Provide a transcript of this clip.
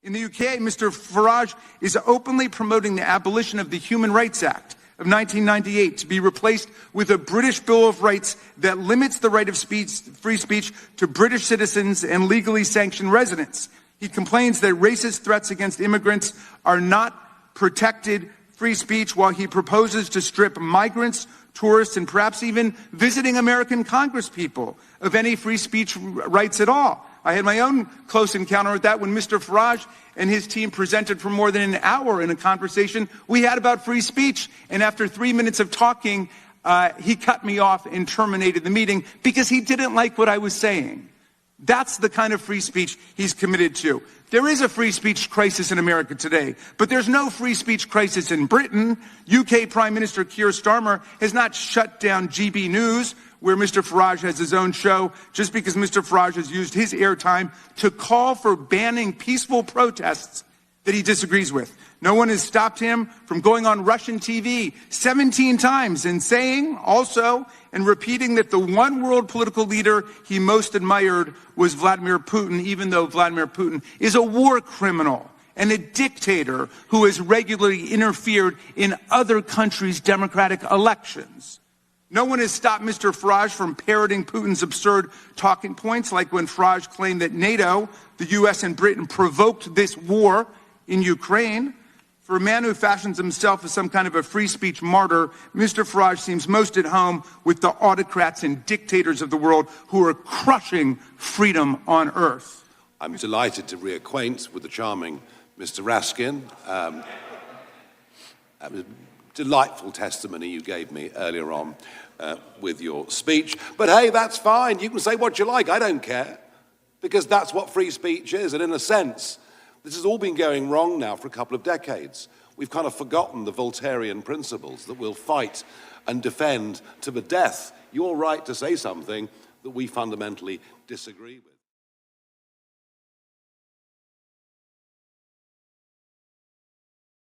In the UK, Mr. Farage is openly promoting the abolition of the Human Rights Act of 1998 to be replaced with a British Bill of Rights that limits the right of free speech to British citizens and legally sanctioned residents. He complains that racist threats against immigrants are not protected free speech, while he proposes to strip migrants, tourists, and perhaps even visiting American congresspeople of any free speech rights at all. I had my own close encounter with that when Mr. Farage and his team presented for more than an hour in a conversation we had about free speech. And after 3 minutes of talking, he cut me off and terminated the meeting because he didn't like what I was saying. That's the kind of free speech he's committed to. There is a free speech crisis in America today, but there's no free speech crisis in Britain. UK Prime Minister Keir Starmer has not shut down GB News, where Mr. Farage has his own show, just because Mr. Farage has used his airtime to call for banning peaceful protests that he disagrees with. No one has stopped him from going on Russian TV 17 times and saying also and repeating that the one world political leader he most admired was Vladimir Putin, even though Vladimir Putin is a war criminal and a dictator who has regularly interfered in other countries' democratic elections. No one has stopped Mr. Farage from parroting Putin's absurd talking points, like when Farage claimed that NATO, the US, and Britain provoked this war in Ukraine. For a man who fashions himself as some kind of a free speech martyr, Mr. Farage seems most at home with the autocrats and dictators of the world who are crushing freedom on earth. I'm delighted to reacquaint with the charming Mr. Raskin. That was delightful testimony you gave me earlier on with your speech. But hey, that's fine. You can say what you like. I don't care. Because that's what free speech is. And in a sense, this has all been going wrong now for a couple of decades. We've kind of forgotten the Voltairean principles that we'll fight and defend to the death your right to say something that we fundamentally disagree with.